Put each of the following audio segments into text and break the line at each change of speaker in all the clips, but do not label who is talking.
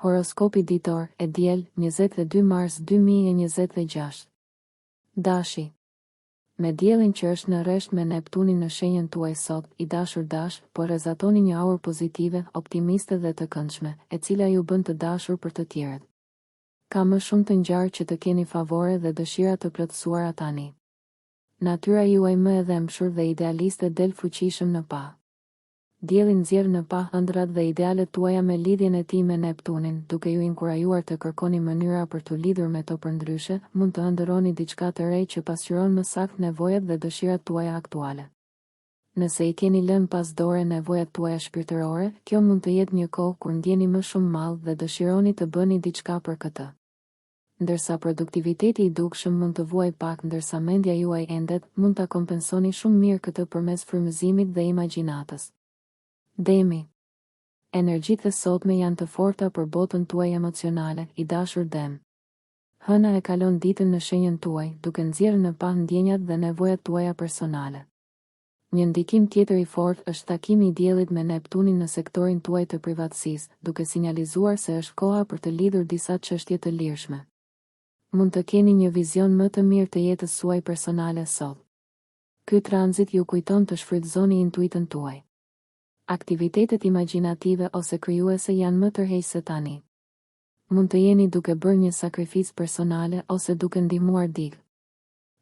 Horoskopi ditor, e diel, 22 mars 2026. Dashi. Me diellin që është në rresht me Neptunin në shenjën tuaj sot, i dashur dash, po rrezatoni një aurë pozitive, optimiste dhe të këndshme, e cila ju bën të dashur për të tjerët. Ka më shumë të ngjarë që të keni favore dhe dëshira të plotësuara tani. Natyra juaj më e dhëmshur dhe idealiste del fuqishëm në pa. Dielli nxjerr në pa ëndrat dhe idealet tuaja me lidhjen e tij me Neptunin, duke ju inkurajuar të kërkoni mënyra për të lidhur me to përndryshe, mund të ëndërroni diçka të re që pasqyron më saktë nevojat dhe dëshirat tuaja aktuale. Nëse i keni lënë pas dore nevojat tuaja shpirtërore, kjo mund të jetë një kohë kur ndjeni më shumë mall dhe dëshironi të bëni diçka për këtë. Ndërsa produktiviteti i dukshëm mund të vuaj pak ndërsa mendja juaj endet, mund ta kompensoni shumë mirë këtë përmes frymëzimit dhe imagjinatës. Demi. Energjitë e sotme janë të forta për botën tuaj emocionale, i dashur Dem. Hëna e kalon ditën në shenjën tuaj, duke nxjerrë në pa ndjenjat dhe nevojat tuaja personale. Një ndikim tjetër i fortë është takimi i diellit me Neptunin në sektorin tuaj të privatësisë, duke sinjalizuar se është koha për të lidhur disa çështje të lirshme. Mund të keni një vizion më të mirë të jetës suaj personale sot. Ky tranzit ju kujton të shfrytëzoni intuitën tuaj. Aktivitetet imagjinative ose krijuese janë më tërheqëse tani. Mund të jeni duke bërë një sakrificë personale ose duke ndihmuar dikë.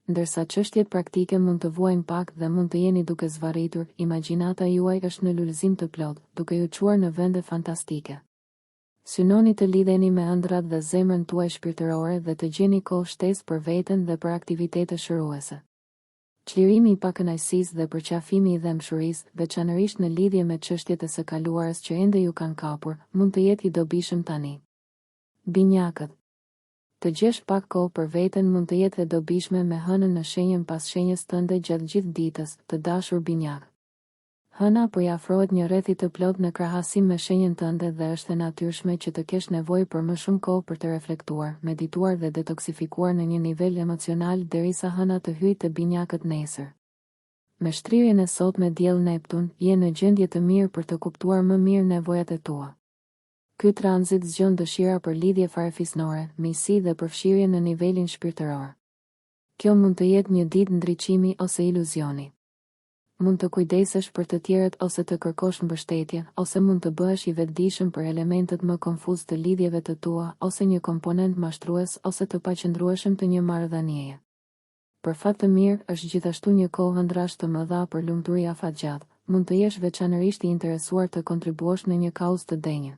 Ndërsa çështjet praktike mund të vuajnë pak dhe mund të jeni duke zvarritur, imagjinata juaj është në lulëzim të plotë, duke ju çuar në vende fantastike. Synoni të lidheni me ëndrat dhe zemrën tuaj shpirtërore dhe të gjeni kohë shtesë për veten dhe për aktivitete shëruese. Çlirimi i pakënaqësisë dhe përqafimi i dëmshurisë, veçanërisht në lidhje me çështjet e së kaluarës që ende ju kanë kapur, mund të jetë i dobishëm tani. Binjakët. Të gjesh pak kohë për veten mund të jetë e dobishme me hënën në shenjën pas shenjës tënde gjatë gjithë ditës, të dashur binjak. Hëna po i afrohet një rrethi të plot në krahasim me shenjën tënde dhe është e natyrshme që të kesh nevojë për më shumë kohë për të reflektuar, medituar dhe detoksifikuar në një nivel emocional derisa hëna të hyjë te binjakët nesër. Me shtrirjen e sot me diell Neptun, je në gjendje të mirë për të kuptuar më mirë nevojat e tua. Ky tranzit zgjon dëshira për lidhje farefisnore, miqësi dhe përfshirje në nivelin shpirtëror. Kjo mund të jetë një ditë ndriçimi ose iluzioni. Mund të kujdesesh për të tjerët ose të kërkosh mbështetje, ose mund të bëhesh i vetëdijshëm për elementet më konfuz të lidhjeve të tua, ose një komponent mashtrues ose të paqëndrueshëm të një marrëdhënieje. Për fat të mirë, është gjithashtu një kohë ëndrash të mëdha për lumturi afatgjat, mund të jesh veçanërisht i interesuar të kontribuosh në një kauzë të denjë.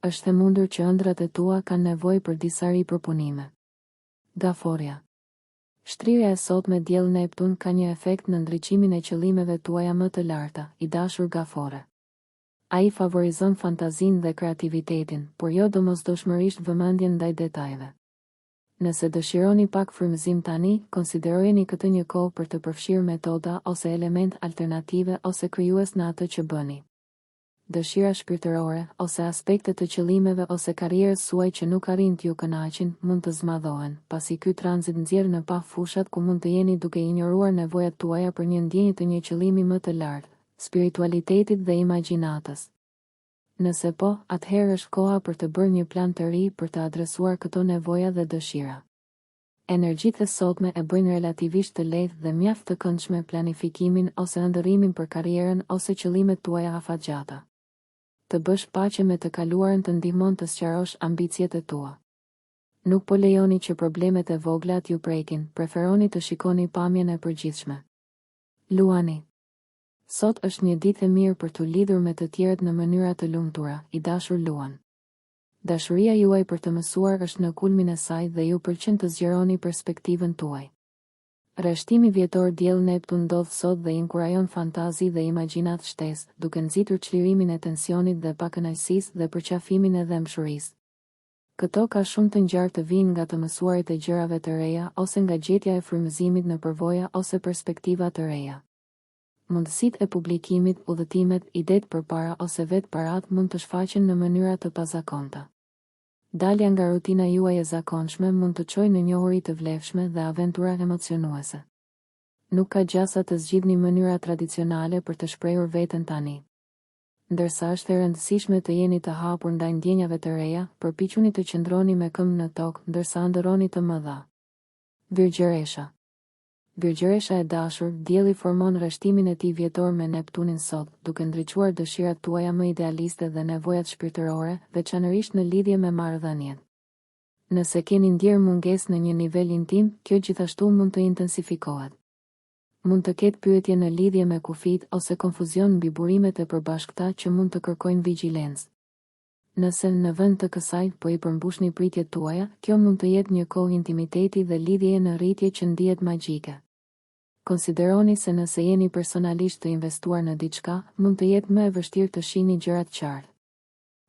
Është e mundur që ëndrat e tua kanë nevojë për disa ripërpunime. Gaforia. Shtrirja e sot me diell Neptun ka një efekt në ndriçimin e qëllimeve tuaja më të larta, i dashur gafore. Ai favorizon fantazinë dhe kreativitetin, por jo domosdoshmërisht vëmendjen ndaj detajeve. Nëse dëshironi pak frymëzim tani, konsiderojeni këtë një kohë për të përfshirë metoda ose element alternative ose krijues në atë që bëni. Dëshira shpirtërore, ose aspekte të qëllimeve ose karrierës suaj që nuk arrin t'ju kënaqin, mund të zmadhohen, pasi ky tranzit nxjerr në pa fushat ku mund të jeni duke injoruar nevojat tuaja për një ndjenjë të një qëllimi më të lartë, spiritualitetit dhe imagjinatës. Nëse po, atëherë është koha për të bërë një plan të ri për të adresuar këto nevoja dhe dëshira. Energjitë e sotme e bëjnë relativisht të lehtë dhe mjaft të këndshme planifikimin ose ëndërrimin për karrierën ose qëllimet tuaja afatgjata. Të bësh paqe me të kaluarën të ndihmon të sqarosh ambicjet e tua. Nuk po lejoni që problemet e vogla t'ju prekin, preferoni të shikoni pamjen e përgjithshme. Luani. Sot është një ditë e mirë për t'u lidhur me të tjerët në mënyra të lumtura, i dashur Luan. Dashuria juaj për të mësuar është në kulmin e saj dhe ju pëlqen të zgjeroni perspektivën tuaj. Rreshtimi vjetor diell Neptun ndodh sot dhe inkurajon fantazi dhe imagjinat shtesë, duke nxitur çlirimin e tensionit dhe pakënaqësisë dhe përqafimin e dëmshurisë. Këto ka shumë të ngjarë të vinë nga të mësuarit e gjërave të reja ose nga gjetja e frymëzimit në përvoja ose perspektiva të reja. Mundësitë e publikimit, udhëtimet, idetë përpara ose vetë parat mund të shfaqen në mënyra të pazakonta. Dalja nga rutina juaj e zakonshme mund të çojë në njohuri të vlefshme dhe aventura emocionuese. Nuk ka gjasa të zgjidhni mënyra tradicionale për të shprehur veten tani. Ndërsa është e rëndësishme të jeni të hapur ndaj ndjenjave të reja, përpiquni të qëndroni me këmbë në tokë ndërsa ëndërroni të mëdha. Virgjëresha. Virgjëresha e dashur, dielli formon rreshtimin e tij vjetor me Neptunin sot, duke ndriçuar dëshirat tuaja më idealiste dhe nevojat shpirtërore, veçanërisht në lidhje me marrëdhënien. Nëse keni ndjerë mungesë në një nivel intim, kjo gjithashtu mund të intensifikohet. Mund të ketë pyetje në lidhje me kufijt ose konfuzion mbi burimet e përbashkëta që mund të kërkojnë vigjilencë. Nëse në vend të kësaj po i përmbushni pritjet tuaja, kjo mund të jetë një kohë intimiteti dhe lidhjeje në rritje që ndihet magjike. Konsideroni se nëse jeni personalisht të investuar në diçka, mund të jetë më e vështirë të shihni gjërat qartë.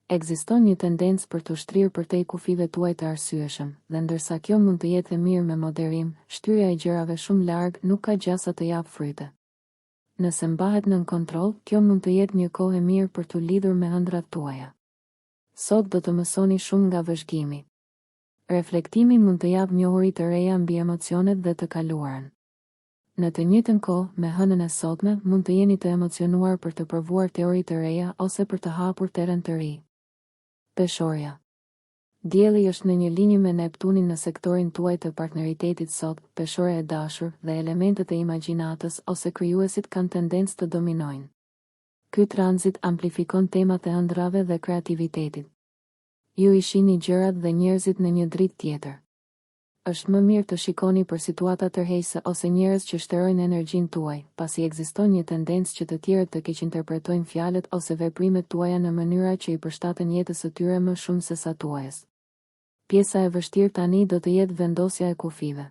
Ekziston një tendencë për të shtrirë përtej kufive tuaj të arsyeshëm, dhe ndërsa kjo mund të jetë e mirë me moderim, shtyrja e gjërave shumë larg nuk ka gjasa të japë fryte. Nëse mbahet nën kontroll, kjo mund të jetë një kohë e mirë për të lidhur me ëndrat tuaja. Sot do të mësoni shumë nga vëzhgimi. Reflektimi mund të japë njohuri të reja mbi emocionet dhe të kaluarën. Në të njëjtën kohë, me hënën e sotme, mund të jeni të emocionuar për të provuar teori të reja ose për të hapur terren të ri. Peshorja. Dielli është në një linjë me Neptunin në sektorin tuaj të partneritetit sot, peshore e dashur dhe elementet e imagjinatës ose krijuesit kanë tendencë të dominojnë. Ky tranzit amplifikon temat e ëndrave dhe kreativitetit. Ju i shihni gjërat dhe njerëzit në një dritë tjetër. Është më mirë të shikoni për situata tërheqëse ose njerëz që shterojnë energjinë tuaj, pasi ekziston një tendencë që të tjerët të keqinterpretojnë fjalët ose veprimet tuaja në mënyra që i përshtaten jetës së tyre më shumë se sa tuajas. Pjesa e vështirë tani do të jetë vendosja e kufive.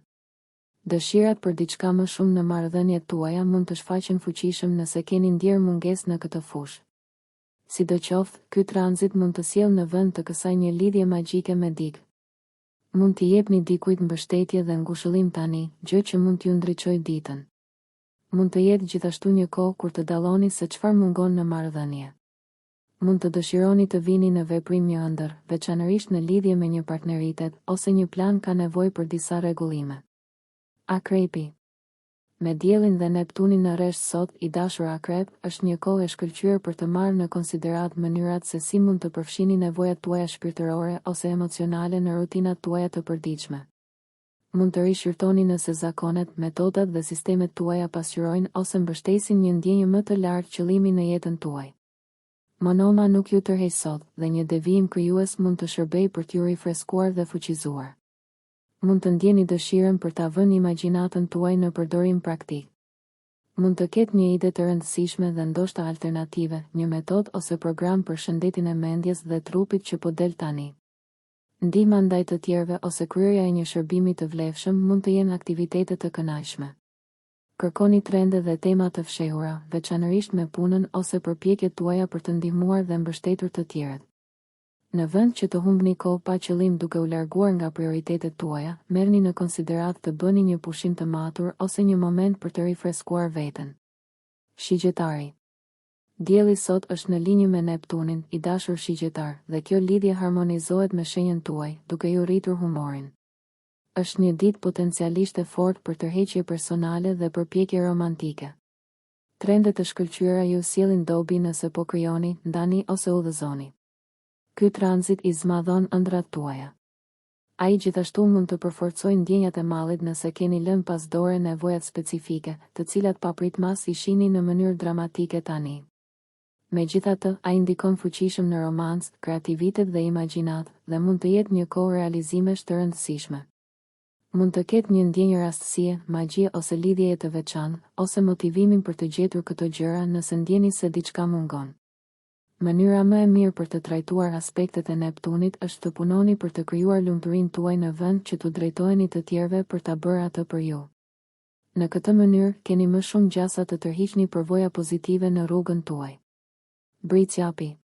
Dëshirat për diçka më shumë në marrëdhëniet tuaja mund të shfaqen fuqishëm nëse keni ndjerë mungesë në këtë fushë. Sidoqoftë, ky tranzit mund të sjellë në vend të kësaj një lidhje magjike me dikë. Mund t'i jepni dikujt mbështetje dhe ngushëllim tani, gjë që mund t'ju ndriçojë ditën. Mund të jetë gjithashtu një kohë kur të dalloni se çfarë mungon në marrëdhënie. Mund të dëshironi të vini në veprim një ëndër, veçanërisht në lidhje me një partneritet ose një plan ka nevojë për disa rregullime. Akrepi. Me diellin dhe Neptunin në rresht sot, i dashur akrep, është një kohë e shkëlqyer për të marrë në konsiderat mënyrat se si mund të përfshini nevojat tuaja shpirtërore ose emocionale në rutinat tuaja të përditshme. Mund të rishqyrtoni nëse zakonet, metodat dhe sistemet tuaja pasqyrojnë ose mbështesin një ndjenjë më të lartë qëllimi në jetën tuaj. Monoma nuk ju tërheq sot, dhe një devijim krijues mund të shërbejë për t'ju rifreskuar dhe fuqizuar. Mund të ndjeni dëshirën për ta vënë imagjinatën tuaj në përdorim praktik. Mund të ketë një ide të rëndësishme dhe ndoshta alternative, një metodë ose program për shëndetin e mendjes dhe trupit që po del tani. Ndihma ndaj të tjerëve ose kryerja e një shërbimi të vlefshëm mund të jenë aktivitete të kënaqshme. Kërkoni trende dhe tema të fshehura, veçanërisht me punën ose përpjekjet tuaja për të ndihmuar dhe mbështetur të tjerët. Në vend që të humbni kohë pa qëllim duke u larguar nga prioritetet tuaja, merrni në konsiderat të bëni një pushim të matur ose një moment për të rifreskuar veten. Shigjetari. Dielli sot është në linjë me Neptunin, i dashur shigjetar, dhe kjo lidhje harmonizohet me shenjën tuaj, duke ju rritur humorin. Është një ditë potencialisht e fortë për tërheqje personale dhe përpjekje romantike. Trendet të shkëlqyera ju sjellin dobi nëse po krijoni, ndani ose udhëzoni. Ky tranzit i zmadhon ëndrat tuaja. Ai gjithashtu mund të përforcojë ndjenjat e mallit nëse keni lënë pas dore nevojat specifike, të cilat papritmas i shihni në mënyrë dramatike tani. Megjithatë, ai ndikon fuqishëm në romancë, kreativitet dhe imagjinat, dhe mund të jetë një kohë realizimesh të rëndësishme. Mund të ketë një ndjenjë rastësie, magjie ose lidhjeje të veçantë, ose motivimin për të gjetur këto gjëra nëse ndjeni se diçka mungon. Mënyra më e mirë për të trajtuar aspektet e Neptunit është të punoni për të krijuar lumturinë tuaj në vend që t'u drejtoheni të tjerëve për ta bërë atë për ju. Në këtë mënyrë, keni më shumë gjasa të tërhiqni përvoja pozitive në rrugën tuaj. Bricjapi.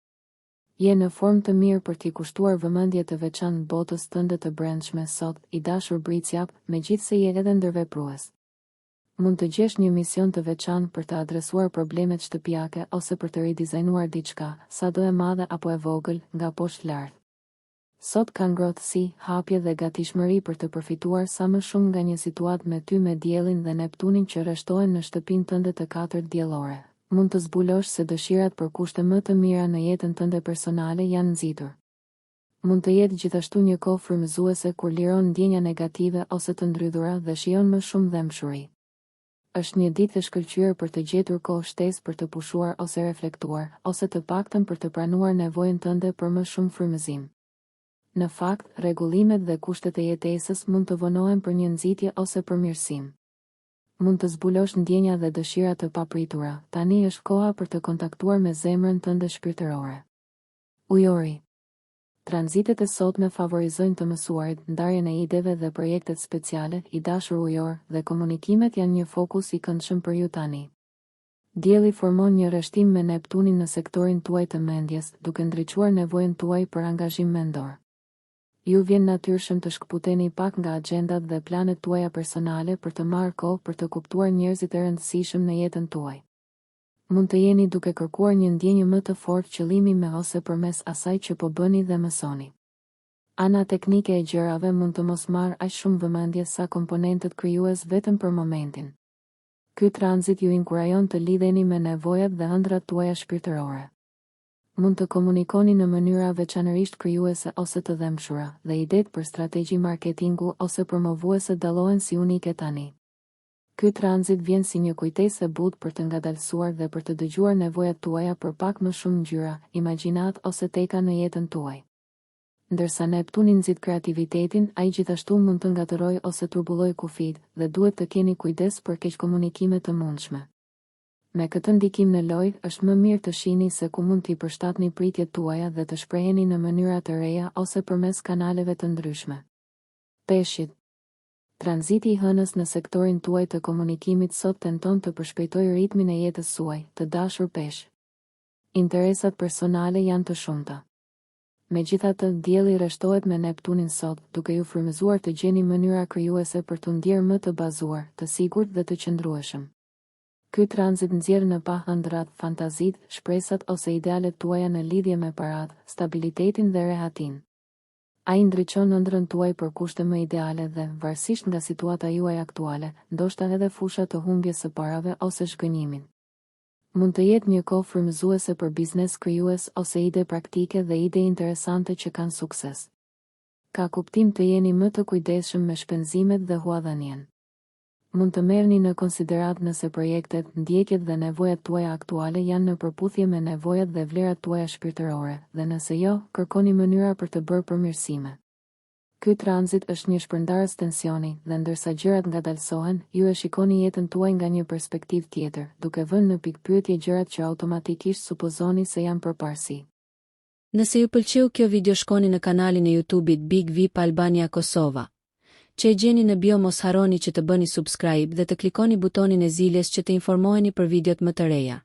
Je në formë të mirë për t'i kushtuar vëmendje të veçantë botës tënde të brendshme sot, i dashur bricjap, megjithse je edhe ndërveprues. Mund të gjesh një mision të veçantë për të adresuar problemet shtëpiake ose për të ridizajnuar diçka, sado e madhe apo e vogël, nga poshtë lart. Sot ka ngrohtësi, hapje dhe gatishmëri për të përfituar sa më shumë nga një situatë me ty me diellin dhe Neptunin që rreshtohen në shtëpinë tënde të katërt diellore. Mund të zbulosh se dëshirat për kushte më të mira në jetën tënde personale janë nxitur. Mund të jetë gjithashtu një kohë frymëzuese kur liron ndjenja negative ose të ndrydhura dhe shijon më shumë dëmshuri. Është një ditë e shkëlqyer për të gjetur kohë shtesë për të pushuar ose reflektuar, ose të paktën për të pranuar nevojën tënde për më shumë frymëzim. Në fakt, rregullimet dhe kushtet e jetesës mund të vonohen për një nxitje ose përmirësim. Mund të zbulosh ndjenja dhe dëshira të papritura. Tani është koha për të kontaktuar me zemrën tënde shpirtërore. Ujori. Tranzitet e sotme favorizojnë të mësuarit, ndarjen e ideve dhe projektet speciale, i dashur ujor, dhe komunikimet janë një fokus i këndshëm për ju tani. Dielli formon një rreshtim me Neptunin në sektorin tuaj të mendjes, duke ndriçuar nevojën tuaj për angazhim mendor. Ju vjen natyrshëm të shkëputeni pak nga agjendat dhe planet tuaja personale për të marrë kohë për të kuptuar njerëzit e rëndësishëm në jetën tuaj. Mund të jeni duke kërkuar një ndjenjë më të fortë qëllimi me ose përmes asaj që po bëni dhe mësoni. Ana teknike e gjërave mund të mos marrë aq shumë vëmendje sa komponentët krijues vetëm për momentin. Ky tranzit ju inkurajon të lidheni me nevojat dhe ëndrat tuaja shpirtërore. Mund të komunikoni në mënyra veçanërisht krijuese ose të dëmshura, dhe idetë për strategji marketingu ose promovuese dallohen si unike tani. Ky tranzit vjen si një kujtesë e butë për të ngadalësuar dhe për të dëgjuar nevojat tuaja për pak më shumë ngjyra, imagjinat ose teka në jetën tuaj. Ndërsa Neptuni nxit kreativitetin, ai gjithashtu mund të ngatërojë ose turbullojë kufijtë dhe duhet të keni kujdes për keq komunikime të mundshme. Me këtë ndikim në lojë, është më mirë të shihni se ku mund t'i përshtatni pritjet tuaja dhe të shpreheni në mënyra të reja ose përmes kanaleve të ndryshme. Peshqit. Tranziti i hënës në sektorin tuaj të komunikimit sot tenton të përshpejtojë ritmin e jetës suaj, të dashur peshq. Interesat personale janë të shumta. Megjithatë, dielli rreshtohet me Neptunin sot, duke ju frymëzuar të gjeni mënyra krijuese për t'u ndjerë më të bazuar, të sigurt dhe të qëndrueshëm. Ky tranzit nxjerr në pa ëndrat, fantazit, shpresat ose idealet tuaja në lidhje me paratë, stabilitetin dhe rehatin. Ai ndriçon ëndrrën tuaj për kushte më ideale dhe, varësisht nga situata juaj aktuale, ndoshta edhe fusha të humbjes së parave ose shgënjimin. Mund të jetë një kohë frymëzuese për biznes krijues ose ide praktike dhe ide interesante që kanë sukses. Ka kuptim të jeni më të kujdesshëm me shpenzimet dhe huadhanien. Mund të merrni në konsiderat nëse projektet, ndjekjet dhe nevojat tuaja aktuale janë në përputhje me nevojat dhe vlerat tuaja shpirtërore, dhe nëse jo, kërkoni mënyra për të bërë përmirësime. Ky tranzit është një shpërndarës tensioni, dhe ndërsa gjërat ngadalësohen, ju e shikoni jetën tuaj nga një perspektivë tjetër, duke vënë në pikpyetje gjërat që automatikisht supozoni se janë përparësi.
Nëse ju pëlqeu kjo video, shkoni në kanalin e YouTube-it Big VIP Albania Kosova, që e gjeni në bio. Mos harroni që të bëni subscribe dhe të klikoni butonin e ziljes që të informoheni për videot më të reja.